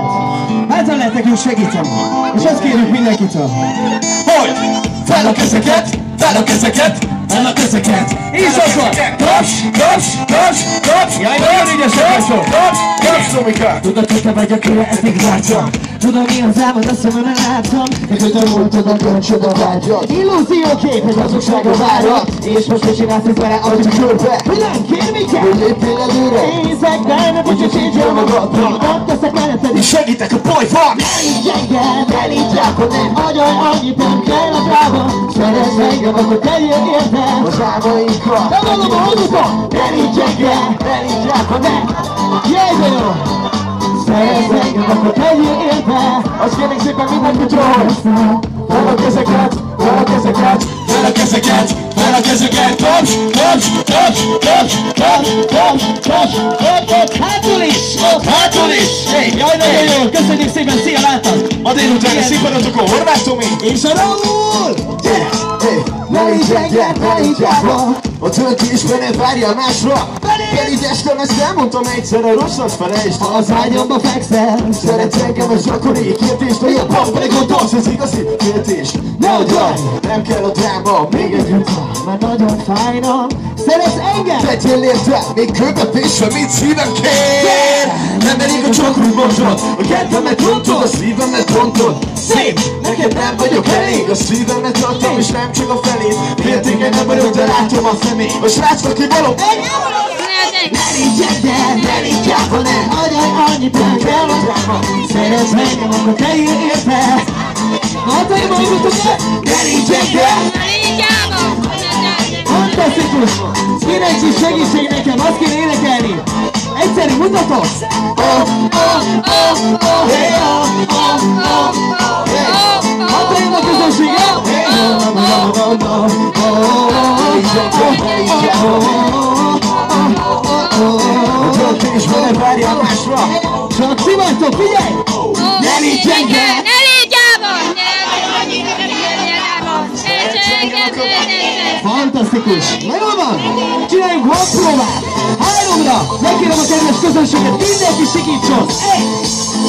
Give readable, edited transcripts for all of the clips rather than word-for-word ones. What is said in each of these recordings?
kezeket. Ezzel lehet nekünk segíteni. És azt kérjük mindenkitől, hogy fel a kezeket, fel a kezeket, fel a kezeket. És akkor taps, taps, taps, taps. Jaj, nagyon ügyesek vagyok. Taps, taps, Tomika. Tudod, hogy te vagy a kőre, ezt még látszom. Tudom, mi az álmod, azt szemben látom. De közben múltad a döntcsöd a vágyat. Illúziókép, egy hazugságra várja. És most mit csinálsz itt vele, ahogy a körbe. Hogy nem kér minket, hogy lépjél előre. Nézzek benne, bocsássíts el magadra. Ott teszek melletted, és segítek a bolyban. Ne légy engem, ne légy rákod, nem agyalj annyit, nem kell a drága. Szerezd engem, akkor tegyél értem az álmainkkal. De mondom a hangukon, ne légy engem, ne légy rákod, nem. Jaj, de jó! Szerezd engem, akkor tegyél érte. Azt kérnék szépen mindenkitől, hogy fel a kezeket, fel a kezeket, fel a kezeket, fel a kezeket. Taps, taps, taps, taps, taps, taps, taps, taps. Hátul is, hátul is. Jaj, nagyon jó, köszönjük szépen, szia, látod. Ma délutáni színpadotokon Horváth Tomi és a Raúl. Ne légy engem, ne légy rákon. A töltésben várja másra. Felidestem, ezt elmondtam egyszerre, rosszat felejtsd. Ha az ágyamba fekszel, szeretsz engem, ez gyakori kérdés. De jobban pedig gondolsz, ez igazi kérdés. Ne agyalj, nem kell a dráma, még egy után, mert nagyon fájna. Szeretsz engem? Tegyél érte, még köbetésre, mit szívem kér. Nem elég a csak úgy mondod, a kedvemet rontod, a szívemet rontod. Szép, neked nem vagyok elég, a szívemet adtam, és nem csak a felét. Féltéken nem vagyok, de látom a szemét. A srácnak kivalom. Ne légy engem, ne légy rákon, ne agyalj annyit, nem kell a dráma. Szeretsz engem, akkor tegyél érte. Hatalj magutok el! Ne légy engem! Ne légy rákon! Fantasztikus! Kirencsés segítség nekem, azt kéne énekelni! Egyszerű mutatok! Hatalj a közönséggel! A töltésben ne várjál másra! Csak ti vagytok, figyelj! Ne légy engem! Ne légy rákon! Fantasztikus! Na jól van! Csináljunk hangpróbát! 3-ra! Megkérem a kedves közönséget, mindenki sikítson! 1,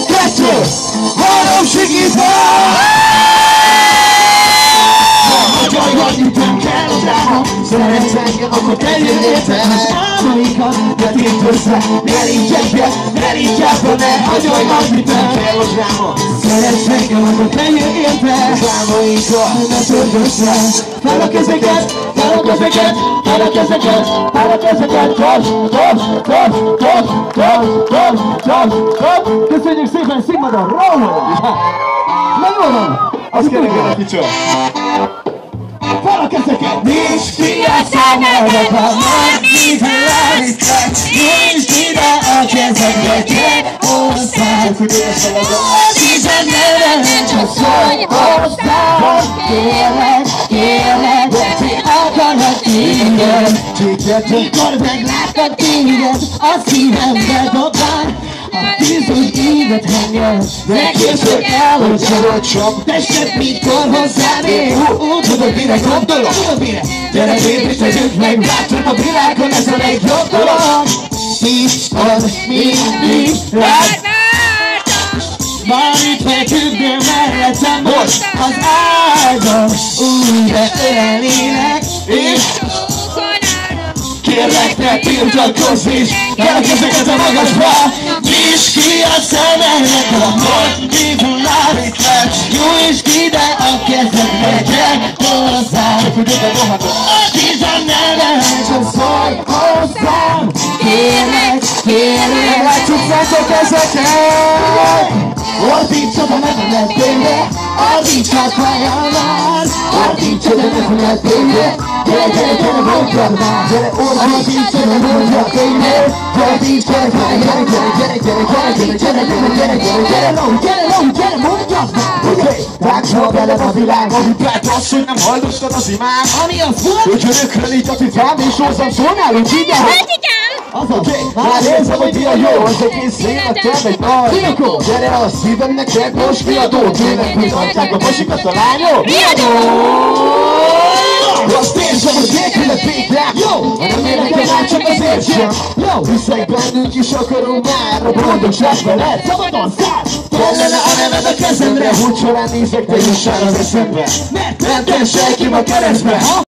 2, 3, sikítva! Agyalj annyit, nem kell a dráma. Szeretsz engem, akkor tegyél érte. Az álmaikat vetítsd össze. Ne légy engem, ne légy rákon, ne agyalj annyit, nem kell a dráma. Szeretsz engem, akkor tegyél érte. Az álmaikat ne törd össze. Fel a kezeket, fel a kezeket, fel a kezeket, fel a kezeket. Taps, taps, taps, taps, taps, taps, taps, taps. Köszönjük szépen színpadon, Raúl! Na jól van! Azt kérlek el a kicsit. Fel a kezeket! Nincs ki a szemedet, ha mondjuk láttad. Nincs ide a kezedbe, te hozzád. Tizen neven, csak szólj hozzám. Kérlek, kérlek, ti akarlak téged. Mikor megláttad téged, a szívembe dobál. A tűz úgy évet henged, de később el, hogy csalódsom. Tested mikor hozzám ér. Tudod mire gondolok? Tudod mire? Gyere baby, tegyük meg, látod a világon, ez a legjobb dolog. Mi az mindig rád? Van itt feküdnél mellettem most az ágyban. Újra ölelnélek, és kérlek, ne tiltakozz is, kell a kezeket a magasba. Nyisd ki a szemedet, ha mondd, mit láttad. Nyújtsd ide a kezedbe, gyere hozzám. Csak úgy a rohadot. Tizen neven, csak szólj hozzám. Kérlek, kérlek, látjuk meg a kezeket. Ordítsad a nevemet, baby, ordítsad hajammal. Ordítsad a nevemet, baby, gyere, gyere, gyere, mondjad már. Gyere, ordítsad a mondjad, baby, ordítsad hajammal. Gyere, gyere, gyere, gyere, gyere, gyere, gyere, gyere, gyere, gyere, gyere, mondjad már. Oké, rágzol velem a világ, apukát az, hogy nem hallgassad az imám. Ami az volt? Hogy örökről így a titám, és hozzám szólnál, hogy figyelj. Oké, már érzem, hogy mi a jó, az egész életem egy nagy Finikó! Gyere a szívem neked most viadó. Tényleg mutatják a pasikat a lányok. Viadó! Azt érzem, hogy nélküled védem. Jó! Nem érdekel már csak azért sem. Jó! Hiszek bennünk is akarunk már a boldogság veled. Szabadon száll! út során nézek, te jussál az eszembe. Mert nem kell senki ma keresztbe.